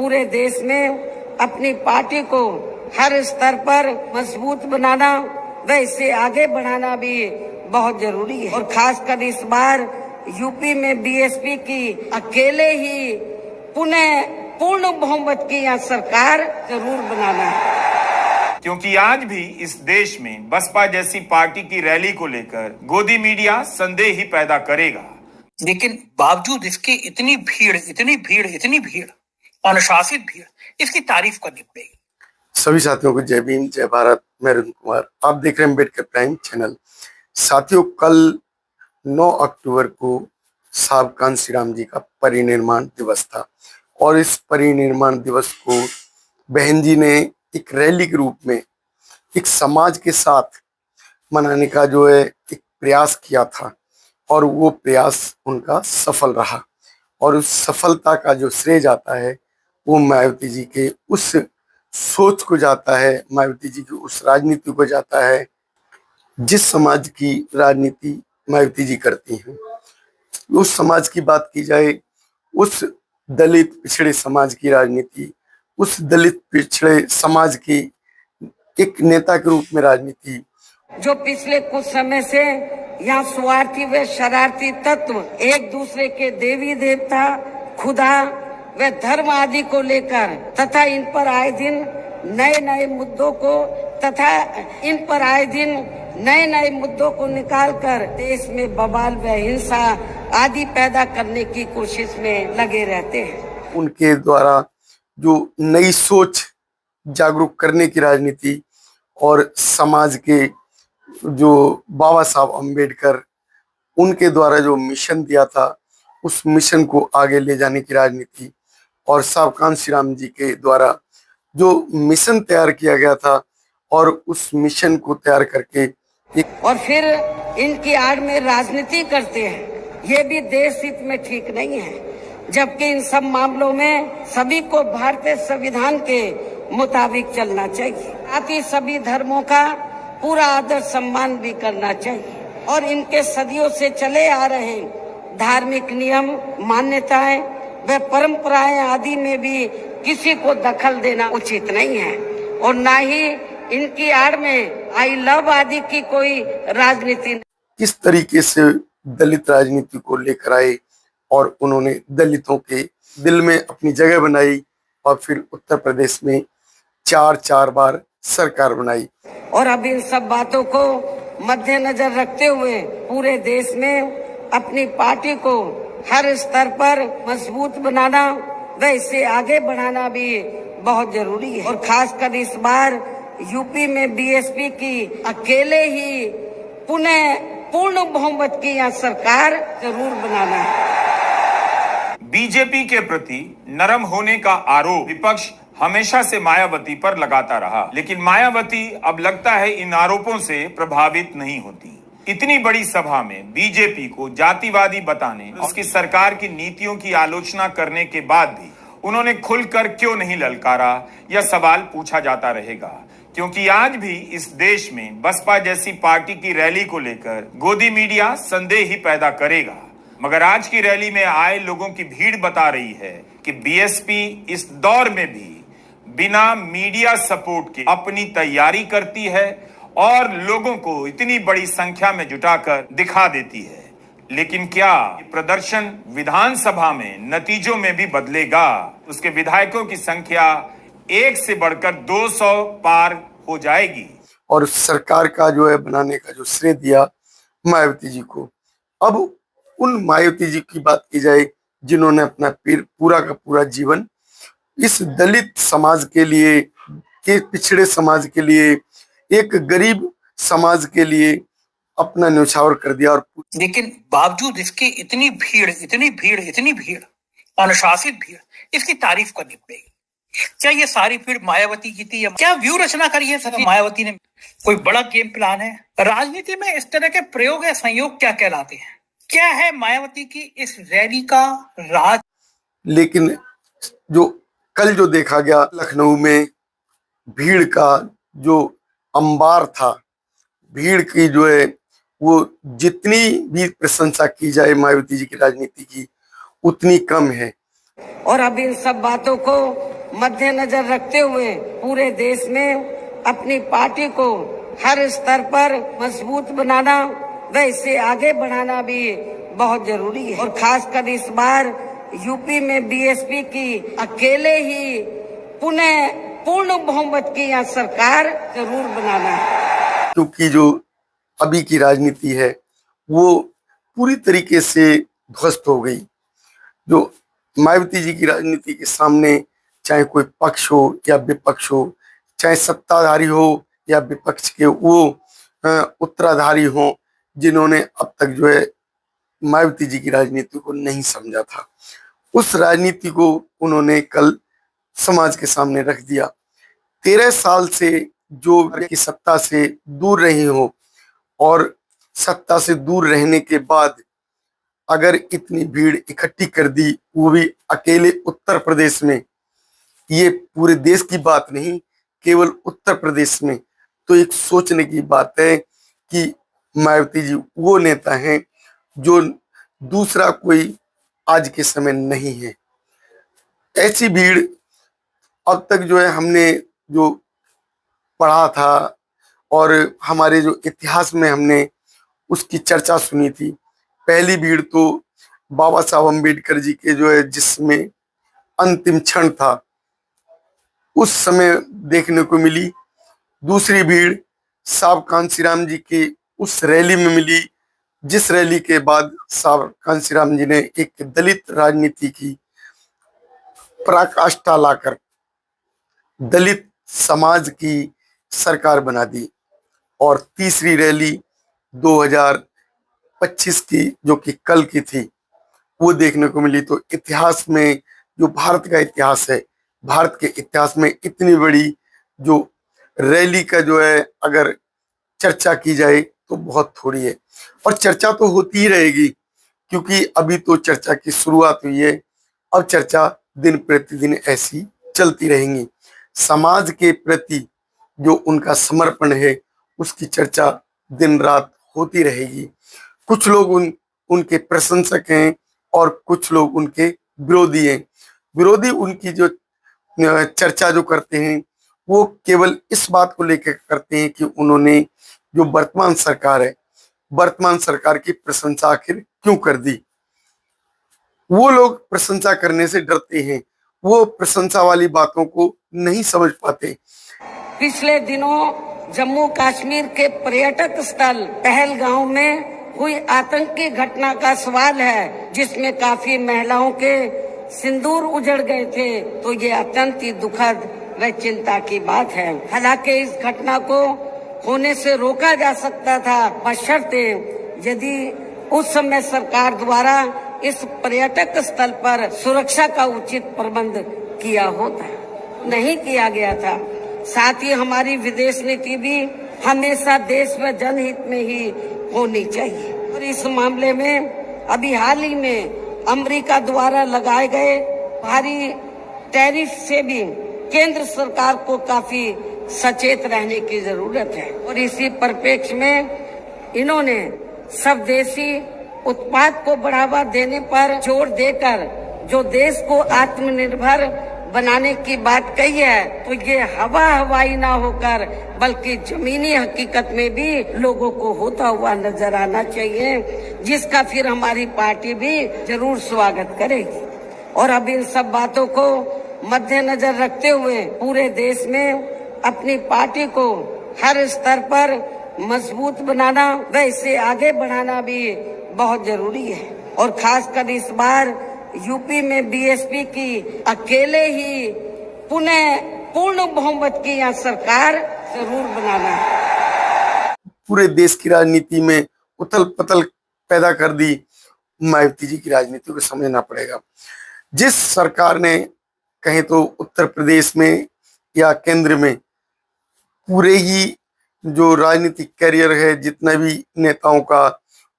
पूरे देश में अपनी पार्टी को हर स्तर पर मजबूत बनाना व इसे आगे बढ़ाना भी बहुत जरूरी है। और खासकर इस बार यूपी में बीएसपी की अकेले ही पुनः पूर्ण बहुमत की यह सरकार जरूर बनाना है, क्योंकि आज भी इस देश में बसपा जैसी पार्टी की रैली को लेकर गोदी मीडिया संदेह ही पैदा करेगा। लेकिन बावजूद इसके इतनी भीड़, अनुशासित भीड़, इसकी तारीफ करनी पड़ेगी। सभी साथियों को जय भीम, जय भारत। मैं अरुण कुमार, आप देख रहे हैं अम्बेडकर प्राइम चैनल। साथियों, कल 9 अक्टूबर को साहब कांशी राम जी का परिनिर्वाण दिवस था और इस परिनिर्वाण दिवस को बहन जी ने एक रैली के रूप में एक समाज के साथ मनाने का जो है एक प्रयास किया था और वो प्रयास उनका सफल रहा। और उस सफलता का जो श्रेय जाता है वो मायावती जी के उस सोच को जाता है, मायावती जी की उस राजनीति को जाता है जिस समाज की राजनीति मायावती जी करती हैं। उस समाज की बात की जाए, उस दलित पिछड़े समाज की राजनीति, उस दलित पिछड़े समाज की एक नेता के रूप में राजनीति जो पिछले कुछ समय से यहाँ स्वार्थी व शरारती तत्व एक दूसरे के देवी देवता, खुदा व धर्म आदि को लेकर तथा इन पर आए दिन नए मुद्दों को निकालकर देश में बवाल व हिंसा आदि पैदा करने की कोशिश में लगे रहते हैं। उनके द्वारा जो नई सोच जागरूक करने की राजनीति और समाज के जो बाबा साहब अम्बेडकर उनके द्वारा जो मिशन दिया था उस मिशन को आगे ले जाने की राजनीति और साहब कांशी राम जी के द्वारा जो मिशन तैयार किया गया था और उस मिशन को तैयार करके और फिर इनकी आड़ में राजनीति करते हैं, ये भी देश हित में ठीक नहीं है। जबकि इन सब मामलों में सभी को भारतीय संविधान के मुताबिक चलना चाहिए, साथ ही सभी धर्मों का पूरा आदर सम्मान भी करना चाहिए और इनके सदियों से चले आ रहे धार्मिक नियम, मान्यताएं व परंपराएं आदि में भी किसी को दखल देना उचित नहीं है और ना ही इनकी आड़ में आई लव आदि की कोई राजनीति। किस तरीके से दलित राजनीति को लेकर आए और उन्होंने दलितों के दिल में अपनी जगह बनाई और फिर उत्तर प्रदेश में 4 बार सरकार बनाई। और अब इन सब बातों को मद्देनजर रखते हुए पूरे देश में अपनी पार्टी को हर स्तर पर मजबूत बनाना व इसे आगे बढ़ाना भी बहुत जरूरी है। और खासकर इस बार यूपी में बीएसपी की अकेले ही पुनः पूर्ण बहुमत की यह सरकार जरूर बनाना है। बीजेपी के प्रति नरम होने का आरोप विपक्ष हमेशा से मायावती पर लगाता रहा, लेकिन मायावती अब लगता है इन आरोपों से प्रभावित नहीं होती। इतनी बड़ी सभा में बीजेपी को जातिवादी बताने, उसकी सरकार की नीतियों की आलोचना करने के बाद भी उन्होंने खुलकर क्यों नहीं ललकारा, यह सवाल पूछा जाता रहेगा। क्योंकि आज भी इस देश में बसपा जैसी पार्टी की रैली को लेकर गोदी मीडिया संदेह ही पैदा करेगा। मगर आज की रैली में आए लोगों की भीड़ बता रही है कि बीएसपी इस दौर में भी बिना मीडिया सपोर्ट के अपनी तैयारी करती है और लोगों को इतनी बड़ी संख्या में जुटाकर दिखा देती है। लेकिन क्या प्रदर्शन विधानसभा में नतीजों में भी बदलेगा? उसके विधायकों की संख्या 1 से बढ़कर 200 पार हो जाएगी। और सरकार का जो है बनाने का जो श्रेय दिया मायावती जी को। अब उन मायावती जी की बात की जाए जिन्होंने अपना पूरा का पूरा जीवन इस दलित समाज के लिए, के पिछड़े समाज के लिए, एक गरीब समाज के लिए अपना न्यौछावर कर दिया। और लेकिन बावजूद इसके इतनी भीड़, अनुशासित भीड़, इसकी तारीफ करनी पड़ेगी। क्या ये सारी भीड़ मायावती की थी या क्या व्यू रचना करी है सर मायावती ने? कोई बड़ा गेम प्लान है? राजनीति में इस तरह के प्रयोग या संयोग क्या कहलाते हैं? क्या है मायावती की इस रैली का राज? लेकिन जो कल जो देखा गया लखनऊ में भीड़ का जो अंबार था, भीड़ की जो है वो जितनी भी प्रशंसा की जाए मायावती जी की राजनीति की उतनी कम है। और अब इन सब बातों को मद्देनजर रखते हुए पूरे देश में अपनी पार्टी को हर स्तर पर मजबूत बनाना व इसे आगे बढ़ाना भी बहुत जरूरी है। और खासकर इस बार यूपी में बीएसपी की अकेले ही पुनः पूर्ण बहुमत की यहाँ सरकार जरूर बनाना है। क्योंकि जो अभी की राजनीति है वो पूरी तरीके से ध्वस्त हो गई। जो मायावती जी की राजनीति के सामने चाहे कोई पक्ष हो या विपक्ष हो, चाहे सत्ताधारी हो या विपक्ष के वो उत्तराधारी हो, जिन्होंने अब तक जो है मायावती जी की राजनीति को नहीं समझा था, उस राजनीति को उन्होंने कल समाज के सामने रख दिया। 13 साल से जो की सत्ता से दूर रही हो और सत्ता से दूर रहने के बाद अगर इतनी भीड़ इकट्ठी कर दी, वो भी अकेले उत्तर प्रदेश में, ये पूरे देश की बात नहीं, केवल उत्तर प्रदेश में, तो एक सोचने की बात है कि मायावती जी वो नेता हैं जो दूसरा कोई आज के समय नहीं है। ऐसी भीड़ अब तक जो है हमने जो पढ़ा था और हमारे जो इतिहास में हमने उसकी चर्चा सुनी थी। पहली भीड़ तो बाबा साहब अम्बेडकर जी के जो है जिसमें अंतिम क्षण था उस समय देखने को मिली। दूसरी भीड़ साहब कांशीराम जी के उस रैली में मिली, जिस रैली के बाद साहब कांशीराम जी ने एक दलित राजनीति की पराकाष्ठा लाकर दलित समाज की सरकार बना दी। और तीसरी रैली 2025 की जो कि कल की थी वो देखने को मिली। तो इतिहास में जो भारत का इतिहास है, भारत के इतिहास में इतनी बड़ी जो रैली का जो है अगर चर्चा की जाए तो बहुत थोड़ी है। और चर्चा तो होती ही रहेगी क्योंकि अभी तो चर्चा की शुरुआत हुई है, अब चर्चा दिन प्रतिदिन ऐसी चलती रहेंगी। समाज के प्रति जो उनका समर्पण है उसकी चर्चा दिन रात होती रहेगी। कुछ लोग उनके प्रशंसक हैं और कुछ लोग उनके विरोधी हैं। विरोधी उनकी जो चर्चा जो करते हैं वो केवल इस बात को लेकर करते हैं कि उन्होंने जो वर्तमान सरकार है, वर्तमान सरकार की प्रशंसा आखिर क्यों कर दी। वो लोग प्रशंसा करने से डरते हैं, वो प्रशंसा वाली बातों को नहीं समझ पाते। पिछले दिनों जम्मू कश्मीर के पर्यटक स्थल पहलगांव में हुई आतंकी घटना का सवाल है, जिसमें काफी महिलाओं के सिंदूर उजड़ गए थे। तो ये अत्यंत ही दुखद व चिंता की बात है। हालांकि इस घटना को होने से रोका जा सकता था, बशर्ते यदि उस समय सरकार द्वारा इस पर्यटक स्थल पर सुरक्षा का उचित प्रबंध किया होता। नहीं किया गया था। साथ ही हमारी विदेश नीति भी हमेशा देश व जनहित में ही होनी चाहिए। और इस मामले में अभी हाल ही में अमेरिका द्वारा लगाए गए भारी टैरिफ से भी केंद्र सरकार को काफी सचेत रहने की जरूरत है। और इसी परिप्रेक्ष्य में इन्होंने स्वदेशी उत्पाद को बढ़ावा देने पर जोर देकर जो देश को आत्मनिर्भर बनाने की बात कही है, तो ये हवाई ना होकर बल्कि जमीनी हकीकत में भी लोगों को होता हुआ नजर आना चाहिए, जिसका फिर हमारी पार्टी भी जरूर स्वागत करेगी। और अब इन सब बातों को मद्देनजर रखते हुए पूरे देश में अपनी पार्टी को हर स्तर पर मजबूत बनाना व इसे आगे बढ़ाना भी बहुत जरूरी है। और खासकर इस बार यूपी में बीएसपी की अकेले ही पुनः पूर्ण बहुमत की यहाँ सरकार जरूर बनाना है। पूरे देश की राजनीति में उथल पुथल पैदा कर दी मायावती जी की राजनीति को समझना पड़ेगा। जिस सरकार ने कहें तो उत्तर प्रदेश में या केंद्र में पूरे ही जो राजनीतिक कैरियर है जितना भी नेताओं का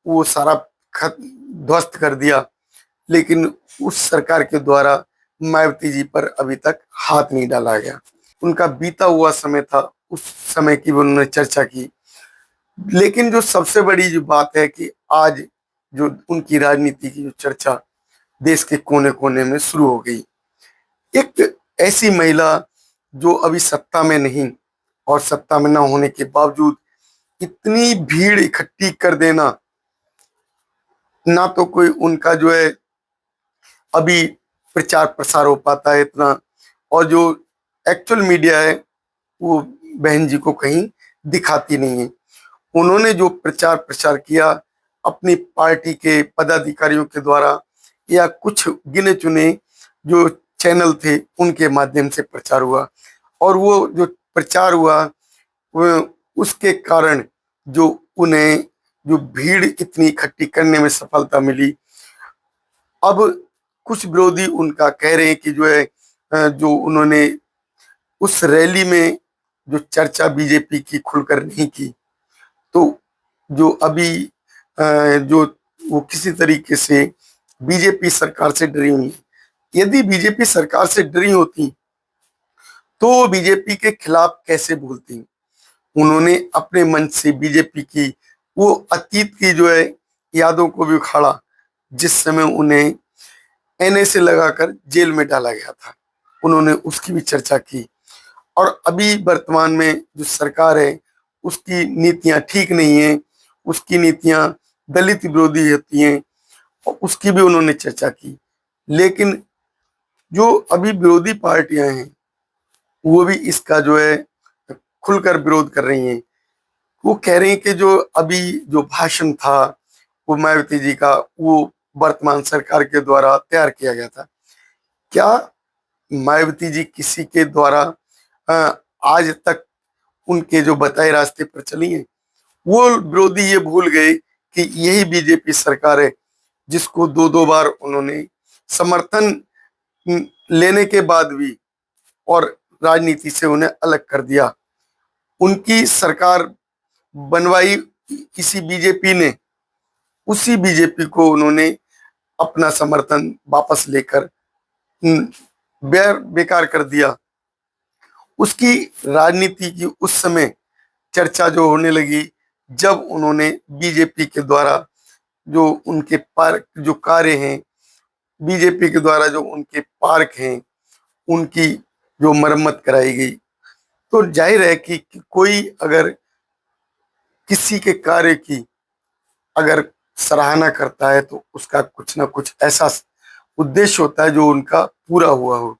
वो सारा ध्वस्त कर दिया, लेकिन उस सरकार के द्वारा मायावती जी पर अभी तक हाथ नहीं डाला गया। उनका बीता हुआ समय था, उस समय की उन्होंने चर्चा की। लेकिन जो सबसे बड़ी जो बात है कि आज जो उनकी राजनीति की जो चर्चा देश के कोने कोने में शुरू हो गई। एक ऐसी महिला जो अभी सत्ता में नहीं और सत्ता में ना होने के बावजूद इतनी भीड़ इकट्ठी कर देना, ना तो कोई उनका जो है अभी प्रचार प्रसार हो पाता है इतना, और जो एक्चुअल मीडिया है वो बहन जी को कहीं दिखाती नहीं है। उन्होंने जो प्रचार प्रसार किया अपनी पार्टी के पदाधिकारियों के द्वारा या कुछ गिने चुने जो चैनल थे उनके माध्यम से प्रचार हुआ, और वो जो प्रचार हुआ वो उसके कारण जो उन्हें जो भीड़ इतनी इकट्ठी करने में सफलता मिली। अब कुछ विरोधी उनका कह रहे हैं कि जो है जो उन्होंने उस रैली में जो चर्चा बीजेपी की खुलकर नहीं की, तो जो अभी जो वो किसी तरीके से बीजेपी सरकार से डरी हुई है। यदि बीजेपी सरकार से डरी होती तो वो बीजेपी के खिलाफ कैसे बोलती? उन्होंने अपने मन से बीजेपी की वो अतीत की जो है यादों को भी उखाड़ा, जिस समय उन्हें एनएसए लगाकर जेल में डाला गया था, उन्होंने उसकी भी चर्चा की। और अभी वर्तमान में जो सरकार है उसकी नीतियां ठीक नहीं है, उसकी नीतियां दलित विरोधी होती हैं, और उसकी भी उन्होंने चर्चा की। लेकिन जो अभी विरोधी पार्टियां हैं वो भी इसका जो है खुलकर विरोध कर रही हैं। वो कह रही हैं कि जो अभी जो भाषण था वो मायावती जी का, वो वर्तमान सरकार के द्वारा तैयार किया गया था। क्या मायावती जी किसी के द्वारा आज तक उनके जो बताए रास्ते पर चली हैं? वो विरोधी ये भूल गए कि यही बीजेपी सरकार है जिसको दो दो बार उन्होंने समर्थन लेने के बाद भी और राजनीति से उन्हें अलग कर दिया। उनकी सरकार बनवाई किसी बीजेपी ने, उसी बीजेपी को उन्होंने अपना समर्थन वापस लेकर बेकार कर दिया। उसकी राजनीति की उस समय चर्चा जो होने लगी जब उन्होंने बीजेपी के द्वारा जो उनके पार्क जो कार्य हैं, बीजेपी के द्वारा जो उनके पार्क हैं उनकी जो मरम्मत कराई गई। तो जाहिर है कि कोई अगर किसी के कार्य की अगर सराहना करता है तो उसका कुछ ना कुछ ऐसा उद्देश्य होता है जो उनका पूरा हुआ हो।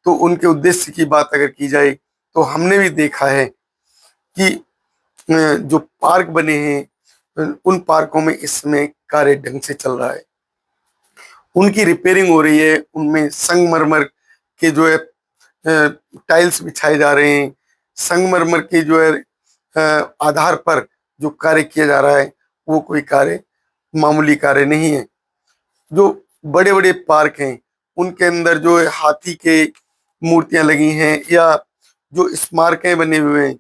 तो उनके उद्देश्य की बात अगर की जाए तो हमने भी देखा है कि जो पार्क बने हैं उन पार्कों में इस समय कार्य ढंग से चल रहा है, उनकी रिपेयरिंग हो रही है, उनमें संगमरमर के जो है टाइल्स बिछाए जा रहे हैं, संगमरमर के जो है आधार पर जो कार्य किया जा रहा है वो कोई कार्य मामूली कार्य नहीं है। जो बड़े बड़े पार्क हैं उनके अंदर जो हाथी के मूर्तियां लगी हैं या जो स्मारकें बने हुए हैं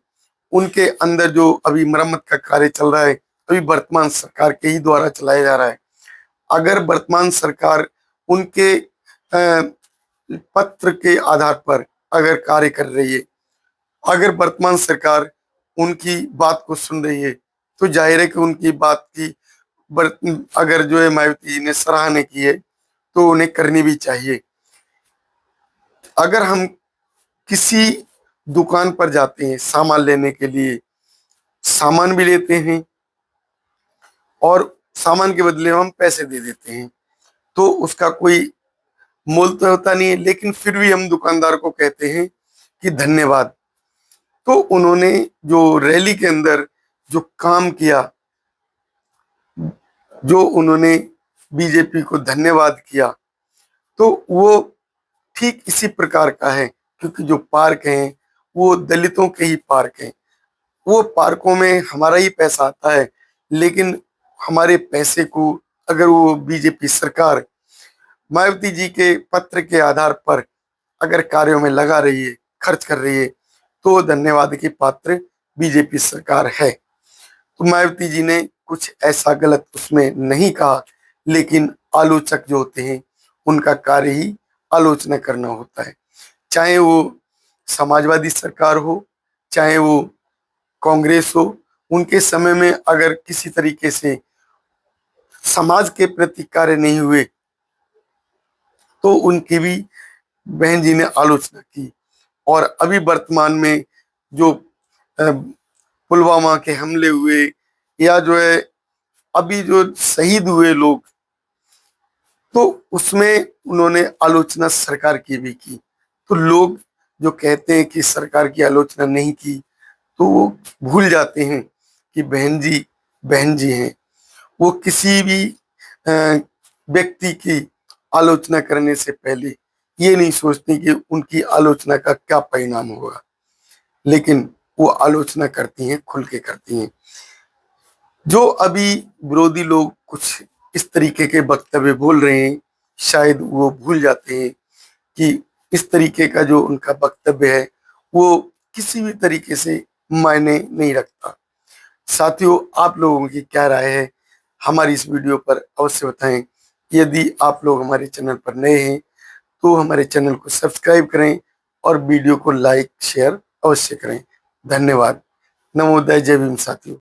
उनके अंदर जो अभी मरम्मत का कार्य चल रहा है अभी वर्तमान सरकार के ही द्वारा चलाया जा रहा है। अगर वर्तमान सरकार उनके पत्र के आधार पर अगर कार्य कर रही है, अगर वर्तमान सरकार उनकी बात को सुन रही है, तो जाहिर है कि उनकी बात की अगर जो है मायावती जी ने सराहना की है तो उन्हें करनी भी चाहिए। अगर हम किसी दुकान पर जाते हैं सामान लेने के लिए, सामान भी लेते हैं और सामान के बदले हम पैसे दे देते हैं, तो उसका कोई मोल तो होता नहीं है, लेकिन फिर भी हम दुकानदार को कहते हैं कि धन्यवाद। तो उन्होंने जो रैली के अंदर जो काम किया, जो उन्होंने बीजेपी को धन्यवाद किया, तो वो ठीक इसी प्रकार का है, क्योंकि जो पार्क हैं वो दलितों के ही पार्क हैं। वो पार्कों में हमारा ही पैसा आता है, लेकिन हमारे पैसे को अगर वो बीजेपी सरकार मायावती जी के पत्र के आधार पर अगर कार्यों में लगा रही है, खर्च कर रही है, तो धन्यवाद की पात्र बीजेपी सरकार है। तो मायावती जी ने कुछ ऐसा गलत उसमें नहीं कहा, लेकिन आलोचक जो होते हैं उनका कार्य ही आलोचना करना होता है। चाहे वो समाजवादी सरकार हो, चाहे वो कांग्रेस हो, उनके समय में अगर किसी तरीके से समाज के प्रति कार्य नहीं हुए तो उनकी भी बहन जी ने आलोचना की। और अभी वर्तमान में जो पुलवामा के हमले हुए या जो है अभी जो शहीद हुए लोग, तो उसमें उन्होंने आलोचना सरकार की भी की। तो लोग जो कहते हैं कि सरकार की आलोचना नहीं की, तो वो भूल जाते हैं कि बहन जी हैं। वो किसी भी व्यक्ति की आलोचना करने से पहले ये नहीं सोचते कि उनकी आलोचना का क्या परिणाम होगा, लेकिन वो आलोचना करती हैं, खुल के करती हैं। जो अभी विरोधी लोग कुछ इस तरीके के वक्तव्य बोल रहे हैं, शायद वो भूल जाते हैं कि इस तरीके का जो उनका वक्तव्य है वो किसी भी तरीके से मायने नहीं रखता। साथियों, आप लोगों की क्या राय है हमारी इस वीडियो पर अवश्य बताएं। यदि आप लोग हमारे चैनल पर नए हैं तो हमारे चैनल को सब्सक्राइब करें और वीडियो को लाइक शेयर अवश्य करें। धन्यवाद। नमोदय, जय भीम साथियों।